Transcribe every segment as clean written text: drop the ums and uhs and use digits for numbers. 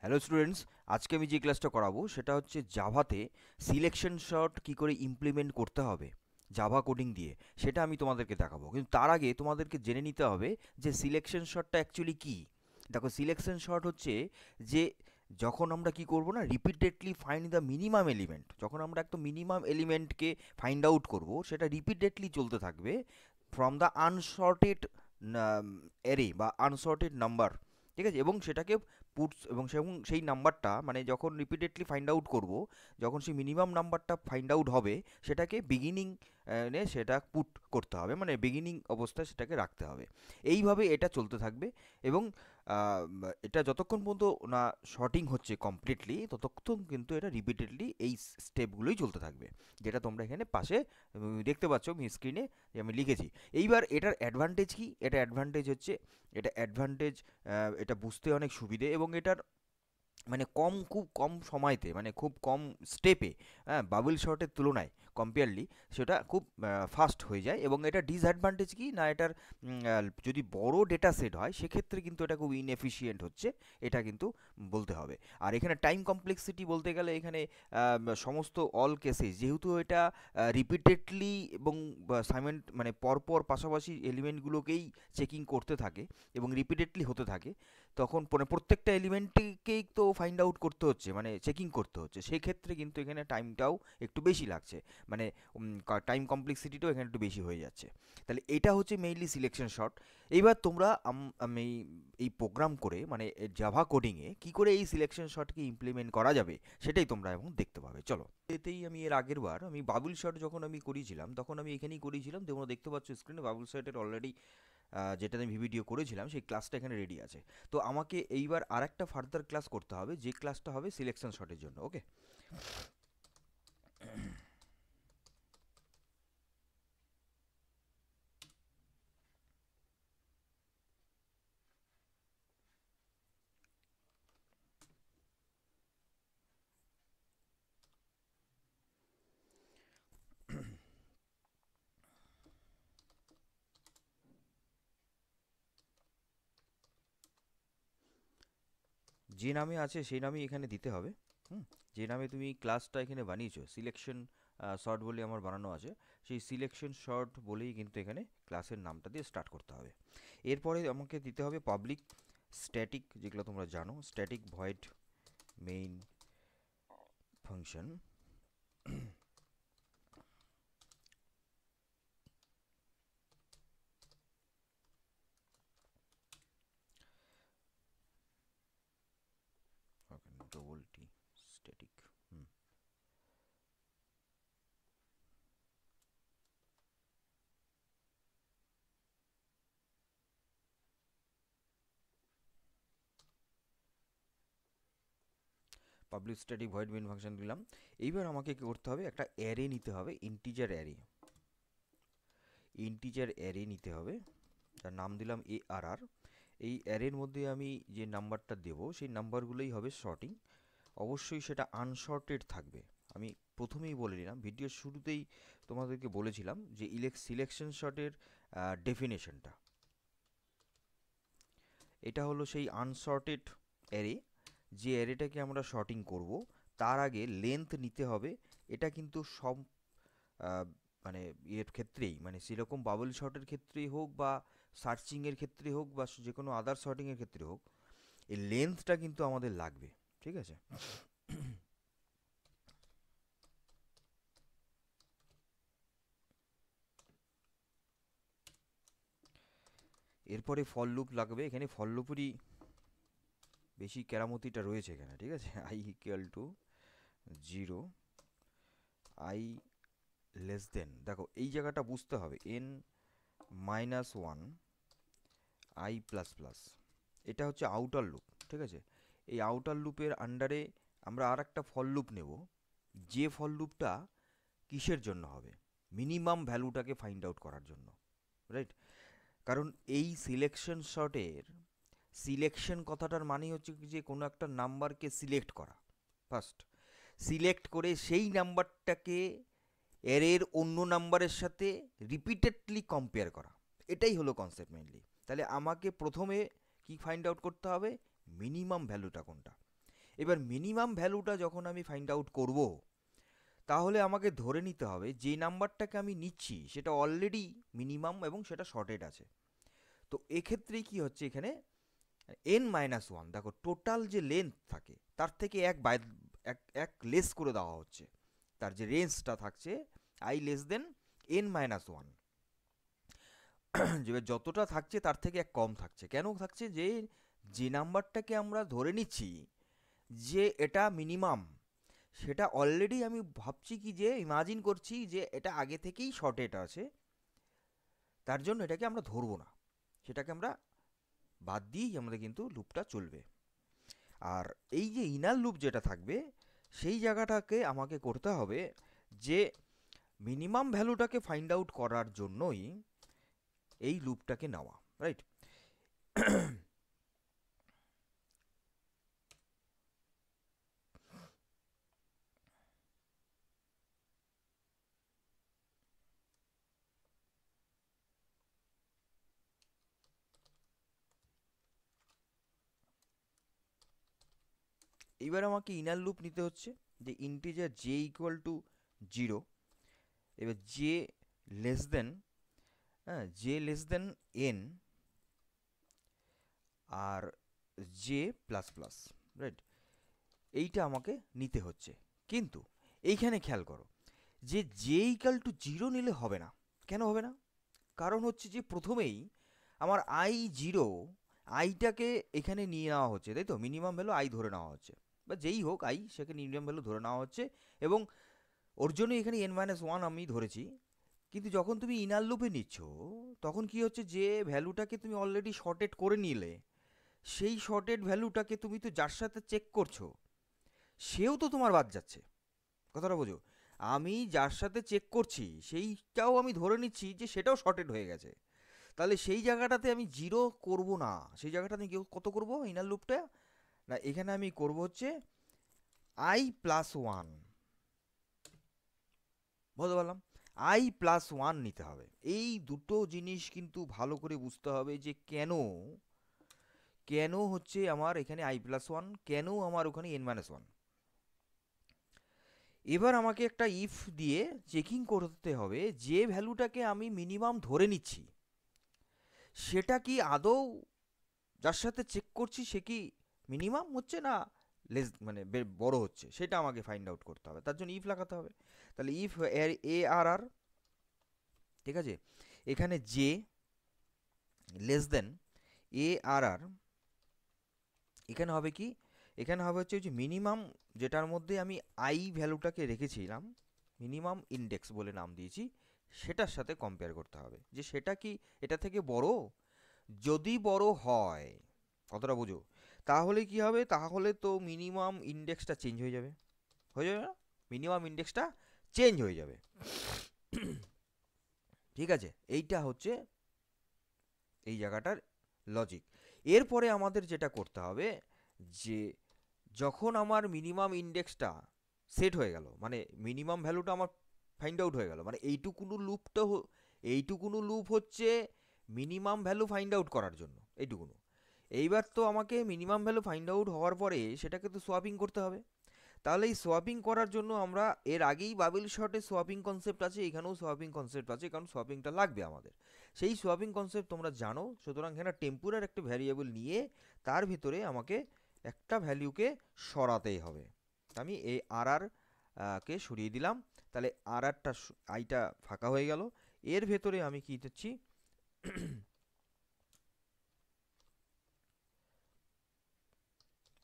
Hello students, আজকে আমি যে ক্লাসটা করাবো সেটা হচ্ছে জাভাতে সিলেকশন শর্ট কি করে ইমপ্লিমেন্ট করতে হবে জাভা কোডিং দিয়ে, সেটা আমি তোমাদেরকে দেখাবো। কিন্তু তার আগে তোমাদেরকে জেনে নিতে হবে যে সিলেকশন শর্টটা অ্যাকচুয়ালি কী। দেখো, সিলেকশন শর্ট হচ্ছে যে যখন আমরা কি করব না, repeatedly find the minimum element, যখন আমরা একটা মিনিমাম এলিমেন্টকে ফাইন্ড আউট করব, সেটা রিপিটেডলি চলতে থাকবে ফ্রম দ্য আনসর্টেড অ্যারে বা আনসর্টেড নাম্বার। ঠিক আছে, এবং সেটাকে পুটস এবং সেই নাম্বারটা মানে যখন রিপিটেডলি ফাইন্ড আউট করব, যখন সেই মিনিমাম নাম্বারটা ফাইন্ড আউট হবে, সেটাকে বিগিনিং সেটা পুট করতে হবে, মানে বিগিনিং অবস্থায় সেটাকে রাখতে হবে। এইভাবে এটা চলতে থাকবে এবং এটা যতক্ষণ পর্যন্ত না শর্টিং হচ্ছে কমপ্লিটলি, ততক্ষণ কিন্তু এটা রিপিটেডলি এই স্টেপগুলোই চলতে থাকবে, যেটা তোমরা এখানে পাশে দেখতে পাচ্ছ আমি স্ক্রিনে যে আমি লিখেছি। এইবার এটার অ্যাডভান্টেজ কি? এটা অ্যাডভান্টেজ হচ্ছে, এটা অ্যাডভান্টেজ এটা বুঝতে অনেক সুবিধে, এবং এটার মানে খুব কম সময়তে, মানে খুব কম স্টেপে, হ্যাঁ, বাবল শটের তুলনায় কম্পেয়ারলি সেটা খুব ফাস্ট হয়ে যায়। এবং এটা ডিসঅ্যাডভান্টেজ কি না, এটার যদি বড় ডেটা সেট হয় সেক্ষেত্রে কিন্তু এটা খুব ইনএফিশিয়েন্ট হচ্ছে, এটা কিন্তু বলতে হবে। আর এখানে টাইম কমপ্লেক্সিটি বলতে গেলে এখানে সমস্ত অল কেসে যেহেতু এটা রিপিটেডলি এবং মানে পরপর পাশাপাশি এলিমেন্টগুলোকেই চেকিং করতে থাকে এবং রিপিটেডলি হতে থাকে, তখন প্রত্যেকটা এলিমেন্টকেই তো ফাইন্ড আউট করতে হচ্ছে, মানে চেকিং করতে হচ্ছে, সেক্ষেত্রে কিন্তু এখানে টাইমটাও একটু বেশি লাগছে, মানে টাইম কমপ্লেক্সিটিটাও এখানে একটু বেশি হয়ে যাচ্ছে। তাহলে এটা হচ্ছে মেইনলি সিলেকশন শর্ট। এইবার তোমরা আমি এই প্রোগ্রাম করে মানে জাভা কোডিংয়ে কী করে এই সিলেকশন শর্টকে ইমপ্লিমেন্ট করা যাবে সেটাই তোমরা এখন দেখতে পাবে। চলো, এতেই আমি এর আগের বার আমি বাবুল শট যখন আমি করিয়েছিলাম তখন আমি এখানেই করিয়েছিলাম, তোমরা দেখতে পাচ্ছ স্ক্রিনে বাবুল শটের অলরেডি যেটাতে আমি ভিডিও করেছিলাম সেই ক্লাসটা এখানে রেডি আছে। তো আমাকে এইবার আরেকটা ফার্দার ক্লাস করতে হবে, যে ক্লাসটা হবে সিলেকশন শটের জন্য। ওকে, যে নামে আছে সেই নামেই এখানে দিতে হবে। হুম, যে নামে তুমি ক্লাসটা এখানে বানিয়েছো, সিলেকশন শর্ট বলে আমার বানানো আছে, সেই সিলেকশন শর্ট বলেই কিন্তু এখানে ক্লাসের নামটা দিয়ে স্টার্ট করতে হবে। এরপরে আমাকে দিতে হবে পাবলিক স্ট্যাটিক, যেগুলো তোমরা জানো, static void main function. Double টি স্ট্যাটিক। হুম, public static void main function দিলাম। এইবার আমাকে কি করতে হবে, একটা অ্যারে নিতে হবে, ইন্টিজার অ্যারে, ইন্টিজার অ্যারে নিতে হবে, তার নাম দিলাম ARR। এই অ্যারের মধ্যে আমি যে নাম্বারটা দেবো সেই নাম্বারগুলোই হবে শর্টিং, অবশ্যই সেটা আনশর্টেড থাকবে। আমি প্রথমেই বলে নিলাম, ভিডিওর শুরুতেই তোমাদেরকে বলেছিলাম যে সিলেকশন শর্টের ডেফিনেশনটা, এটা হলো সেই আনসর্টেড অ্যারে, যে অ্যারেটাকে আমরা শর্টিং করব তার আগে লেন্থ নিতে হবে। এটা কিন্তু সব আহ, মানে এর ক্ষেত্রেই, মানে সেরকম বাবল শর্টের ক্ষেত্রেই হোক বা সার্চিংয়ের ক্ষেত্রে হোক বা যে কোনো আদার শর্টিংয়ের ক্ষেত্রে হোক, এই লেন্থটা কিন্তু আমাদের লাগবে। ঠিক আছে, এরপরে ফল লুপ লাগবে, এখানে ফল লুপেরই বেশি কেরামতিটা রয়েছে এখানে। ঠিক আছে, i=0, i লেস দেন, দেখো এই জায়গাটা বুঝতে হবে, n-1 i প্লাস প্লাস, এটা হচ্ছে আউটার লুপ। ঠিক আছে, এই আউটার লুপের আন্ডারে আমরা আর একটা ফল লুপ নেব, যে ফল লুপটা কিসের জন্য হবে, মিনিমাম ভ্যালুটাকে ফাইন্ড আউট করার জন্য, রাইট? কারণ এই সিলেকশন শর্টের সিলেকশন কথাটার মানে হচ্ছে কি, যে কোনো একটা নাম্বারকে সিলেক্ট করা, ফার্স্ট সিলেক্ট করে সেই নাম্বারটাকে এর অন্য নাম্বারের সাথে রিপিটেডলি কম্পেয়ার করা, এটাই হলো কনসেপ্ট মেইনলি। তাহলে আমাকে প্রথমে কি ফাইন্ড আউট করতে হবে, মিনিমাম ভ্যালুটা কোনটা। এবার মিনিমাম ভ্যালুটা যখন আমি ফাইন্ড আউট করব, তাহলে আমাকে ধরে নিতে হবে যে নাম্বারটাকে আমি নিচ্ছি সেটা অলরেডি মিনিমাম এবং সেটা শর্টেড আছে। তো এক্ষেত্রে কি হচ্ছে এখানে n-1, দেখো টোটাল যে লেন্থ থাকে তার থেকে এক লেস করে দেওয়া হচ্ছে, তার যে রেঞ্জটা থাকছে i<n-1, যে যতটা থাকছে তার থেকে এক কম থাকছে। কেন থাকছে? যে নাম্বারটাকে আমরা ধরে নিচ্ছি যে এটা মিনিমাম, সেটা অলরেডি আমি ভাবছি কি যে ইমাজিন করছি যে এটা আগে থেকেই শর্টেড আছে, তার জন্য এটাকে আমরা ধরবো না, সেটাকে আমরা বাদ দিয়েই আমাদের কিন্তু লুপটা চলবে। আর এই যে ইনার লুপ যেটা থাকবে সেই জায়গাটাকে আমাকে করতে হবে যে মিনিমাম ভ্যালুটাকে ফাইন্ড আউট করার জন্যই এই লুপটাকে নেওয়া, রাইট? এবার আমাকে ইনার লুপ নিতে হচ্ছে যে ইন্টিজার জে ইকুয়াল টু 0, এবার জে লেস দেন, হ্যাঁ, জে লেস দেন এন আর জে প্লাস প্লাস, রাইট? এইটা আমাকে নিতে হচ্ছে। কিন্তু এইখানে খেয়াল করো যে জে ইকাল টু 0 নিলে হবে না। কেন হবে না? কারণ হচ্ছে যে প্রথমেই আমার i0, আইটাকে এখানে নিয়ে নেওয়া হচ্ছে, তাই তো? মিনিমাম ভ্যালু আই ধরে নেওয়া হচ্ছে, বা যেই হোক আই, সেকে মিনিমাম ভ্যালু ধরে নেওয়া হচ্ছে, এবং ওর জন্য এখানে n-1 আমি ধরেছি। কিন্তু যখন তুমি ইনার লুপে নিচ্ছ তখন কি হচ্ছে, যে ভ্যালুটাকে তুমি অলরেডি শর্টেড করে নিলে, সেই শর্টেড ভ্যালুটাকে তুমি তো যার সাথে চেক করছো সেও তো তোমার বাদ যাচ্ছে। কথাটা বোঝো? আমি যার সাথে চেক করছি সেইটাও আমি ধরে নিচ্ছি যে সেটাও শর্টেড হয়ে গেছে। তাহলে সেই জায়গাটাতে আমি 0 করব না, সেই জায়গাটাতে আমি কত করব ইনার লুপটা? না, এখানে আমি করব হচ্ছে i+1, বুঝতে পারলাম? i+1 নিতে হবে। এই দুটো জিনিস কিন্তু ভালো করে বুঝতে হবে যে কেন কেন হচ্ছে আমার এখানে i+1, কেন আমার ওখানে n-1। এবার আমাকে একটা ইফ দিয়ে চেকিং করতে হবে যে ভ্যালুটাকে আমি মিনিমাম ধরে নিচ্ছি সেটা কি আদৌ যার সাথে চেক করছি সে কি মিনিমাম হচ্ছে না লেস, মানে বড় হচ্ছে, সেটা আমাকে ফাইন্ড আউট করতে হবে। তার জন্য ইফ লাগাতে হবে। তাহলে ইফ এ আর আর, ঠিক আছে, এখানে জে লেস দেন এ আর আর, এখানে হবে কি, এখানে হবে হচ্ছে যে মিনিমাম, যেটার মধ্যে আমি আই ভ্যালুটাকে রেখেছিলাম, মিনিমাম ইন্ডেক্স বলে নাম দিয়েছি, সেটার সাথে কম্পেয়ার করতে হবে যে সেটা কি এটা থেকে বড়। যদি বড় হয়, কতটা বুঝো, তাহলে কি হবে, তাহলে তো মিনিমাম ইন্ডেক্সটা চেঞ্জ হয়ে যাবে, হয়ে যাবে না? মিনিমাম ইন্ডেক্সটা চেঞ্জ হয়ে যাবে। ঠিক আছে, এইটা হচ্ছে এই জায়গাটার লজিক। এরপরে আমাদের যেটা করতে হবে যে যখন আমার মিনিমাম ইন্ডেক্সটা সেট হয়ে গেল, মানে মিনিমাম ভ্যালুটা আমার ফাইন্ড আউট হয়ে গেল, মানে এইটুকুনো লুপ হচ্ছে মিনিমাম ভ্যালু ফাইন্ড আউট করার জন্য, এইটুকুনো। এইবার তো আমাকে মিনিমাম ভ্যালু ফাইন্ড আউট হওয়ার পরে সেটাকে তো সোয়াপিং করতে হবে। তাহলে এই সোয়াপিং করার জন্য আমরা এর আগেই বাবেল শর্টে সোয়াপিং কনসেপ্ট আছে, এখানেও সোয়াপিং কনসেপ্ট আছে, কারণ সোয়াপিংটা লাগবে আমাদের। সেই সোয়াপিং কনসেপ্ট তোমরা জানো, সুতরাং এখানে টেম্পুরার একটা ভ্যারিয়েবল নিয়ে তার ভিতরে আমাকে একটা ভ্যালুকে সরাতেই হবে। আমি এই আর আর কে সরিয়ে দিলাম, তাহলে আর আরটা আইটা ফাঁকা হয়ে গেল। এর ভেতরে আমি কি দিচ্ছি,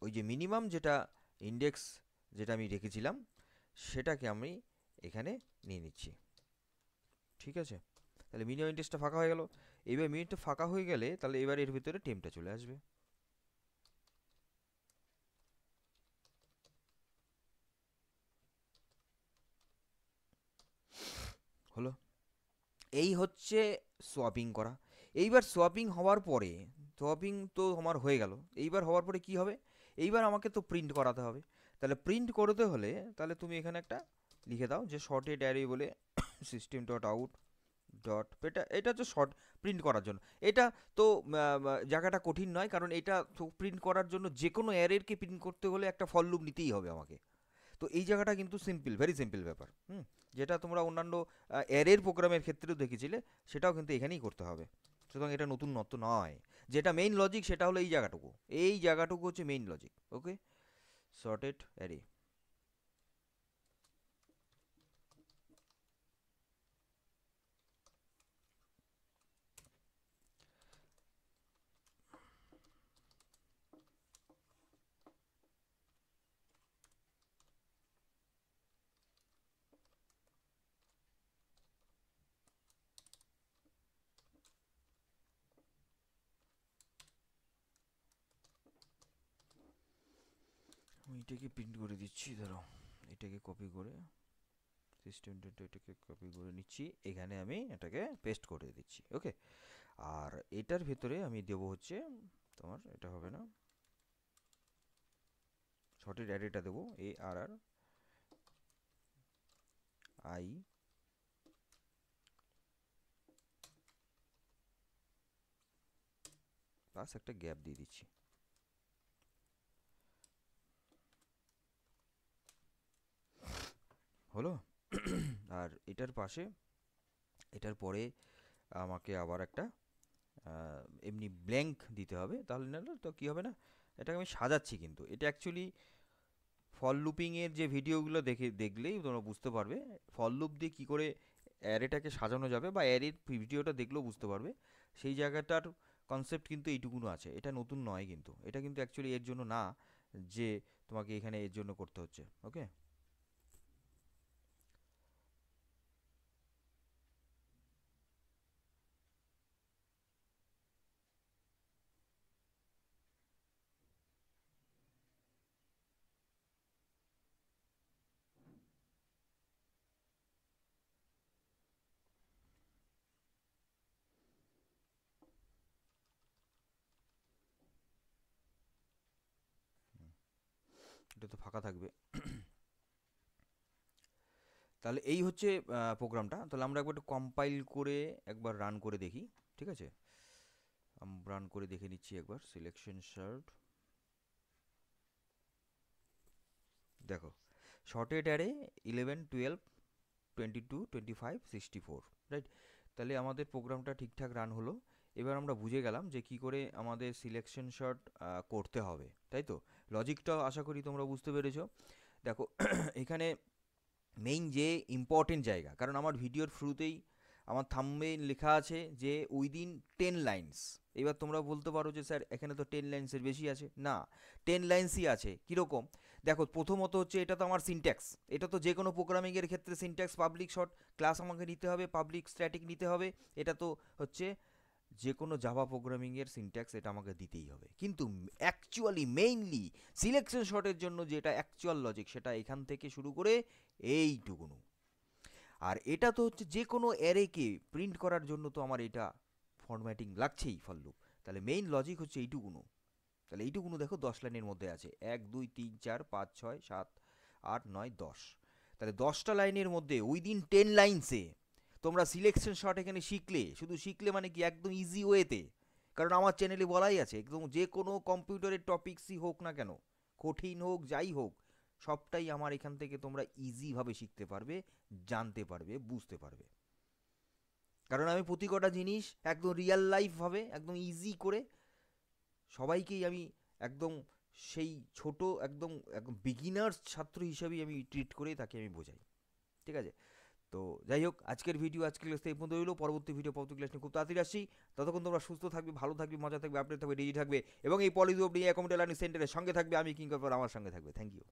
ওই যে মিনিমাম যেটা ইন্ডেক্স যেটা আমি রেখেছিলাম সেটাকে আমি এখানে নিয়ে নিচ্ছি। ঠিক আছে, তাহলে মিনিমাম ইন্ডেক্সটা ফাঁকা হয়ে গেল। এবার মিনিটটা ফাঁকা হয়ে গেলে তাহলে এবার এর ভিতরে টেমটা চলে আসবে। হলো, এই হচ্ছে সোয়াপিং করা। এইবার সোয়াপিং হওয়ার পরে, সোয়াপিং তো আমার হয়ে গেল, এইবার হওয়ার পরে কি হবে, এইবার আমাকে তো প্রিন্ট করাতে হবে। তাহলে প্রিন্ট করতে হলে তাহলে তুমি এখানে একটা লিখে দাও যে শর্টেড অ্যারে বলে সিস্টেম ডট আউট ডট, এটা হচ্ছে শর্ট প্রিন্ট করার জন্য। এটা তো জায়গাটা কঠিন নয়, কারণ এটা তো প্রিন্ট করার জন্য যে কোনো অ্যারেরকে প্রিন্ট করতে হলে একটা ফর লুপ নিতেই হবে আমাকে। তো এই জায়গাটা কিন্তু সিম্পল, ভেরি সিম্পল ব্যাপার। যেটা তোমরা অন্যান্য অ্যারের প্রোগ্রামের ক্ষেত্রেও দেখেছিলে, সেটাও কিন্তু এখানেই করতে হবে। সুতরাং এটা নতুন নত্ব নয়। যেটা মেইন লজিক সেটা হলো এই জায়গাটুকু, এই জায়গাটুকু হচ্ছে মেইন লজিক। ওকে, সর্টেড অ্যারে। আমি এটাকে প্রিন্ট করে দিচ্ছি, ধরো এটাকে কপি করে সিস্টেম ডেটা, এটাকে কপি করে নিচ্ছি, এখানে আমি এটাকে পেস্ট করে দিচ্ছি। ওকে, আর এটার ভেতরে আমি দেবো হচ্ছে তোমার, এটা হবে না, শর্টের অ্যারেটা দেবো ARRI প্লাস একটা গ্যাপ দিয়ে দিচ্ছি। হলো? আর এটার পাশে, এটার পরে আমাকে আবার একটা এমনি ব্ল্যাঙ্ক দিতে হবে, তাহলে না তো কী হবে না, এটাকে আমি সাজাচ্ছি। কিন্তু এটা অ্যাকচুয়ালি ফল লুপিংয়ের যে ভিডিওগুলো দেখলেই তোমরা বুঝতে পারবে ফল লুপ দিয়ে কী করে অ্যারেটাকে সাজানো যাবে, বা অ্যারের ভিডিওটা দেখলেও বুঝতে পারবে। সেই জায়গাটার কনসেপ্ট কিন্তু এইটুকুনো আছে, এটা নতুন নয় কিন্তু, এটা কিন্তু অ্যাকচুয়ালি এর জন্য না যে তোমাকে এখানে এর জন্য করতে হচ্ছে। ওকে, এটা তো ফাঁকা থাকবে। তাহলে এই হচ্ছে প্রোগ্রামটা। তাহলে আমরা একবার কম্পাইল করে একবার রান করে দেখি, ঠিক আছে? রান করে দেখে নিচ্ছি একবার, সিলেকশন শার্ট, দেখো শর্টেড অ্যারে 11 12 22 25 64, রাইট? তাহলে আমাদের প্রোগ্রামটা ঠিকঠাক রান হলো। এবার আমরা বুঝে গেলাম যে কি করে আমাদের সিলেকশন শর্ট করতে হবে, তাই তো? লজিকটাও আশা করি তোমরা বুঝতে পেরেছো। দেখো এখানে মেইন যে ইম্পর্টেন্ট জায়গা, কারণ আমার ভিডিওর শুরুতেই আমার থাম্বনেইল লেখা আছে যে উইদিন 10 লাইনস। এবার তোমরা বলতে পারো যে স্যার এখানে তো 10 লাইন্সের বেশি আছে। না, 10 লাইন্সই আছে। কীরকম? দেখো প্রথমত হচ্ছে এটা তো আমার সিনট্যাক্স, এটা তো যে কোনো প্রোগ্রামিংয়ের ক্ষেত্রে সিনট্যাক্স পাবলিক শর্ট ক্লাস আমাকে নিতে হবে, পাবলিক স্ট্যাটিক নিতে হবে। এটা তো হচ্ছে যে কোনো জাভা প্রোগ্রামিংয়ের সিনট্যাক্স, এটা আমাকে দিতেই হবে। কিন্তু অ্যাকচুয়ালি মেইনলি সিলেকশন শর্টের জন্য যেটা অ্যাকচুয়াল লজিক, সেটা এখান থেকে শুরু করে এইটুকুনো। আর এটা তো হচ্ছে যে কোনো অ্যারেকে প্রিন্ট করার জন্য তো আমার এটা ফরম্যাটিং লাগছেই, ফর লুপ। তাহলে মেইন লজিক হচ্ছে এইটুকুনো। তাহলে এইটুকুনো দেখো 10 লাইনের মধ্যে আছে, 1 2 3 4 5 6 7 8 9 10। তাহলে 10টা লাইনের মধ্যে উইদিন 10 লাইনসে তোমরা সিলেকশন শর্ট এখানে শিখলে, শুধু শিখলে মানে কি, একদম ইজি ওয়েতে। কারণ আমার চ্যানেলে বলাই আছে, একদম যে কোনো কম্পিউটারের টপিক্সই হোক না কেন, কঠিন হোক যাই হোক, সবটাই আমার এখান থেকে তোমরা ইজিভাবে শিখতে পারবে, জানতে পারবে, বুঝতে পারবে। কারণ আমি প্রতি কটা জিনিস একদম রিয়েল লাইফভাবে একদম ইজি করে সবাইকেই আমি একদম সেই ছোট একদম একদম বিগিনার্স ছাত্র হিসাবেই আমি ট্রিট করে তাকে আমি বোঝাই, ঠিক আছে? তো যাই হোক, আজকের ভিডিও আজকের ক্লাস এই পর্যন্ত রইলো। পরবর্তী ভিডিও পরবর্তী ক্লাস নিয়ে খুব তাড়াতাড়ি আসছি। ততক্ষণ তোমরা সুস্থ থাকবে, ভালো থাকবে, মজা থাকবে, আপডেট থাকবে, রেডি থাকবে, এবং এই পলিগ্রাফ নিয়ে কমিউনিটি লার্নিং সেন্টারের সঙ্গে থাকবে। আমি কিংকর, আমার সঙ্গে থাকবে। Thank you.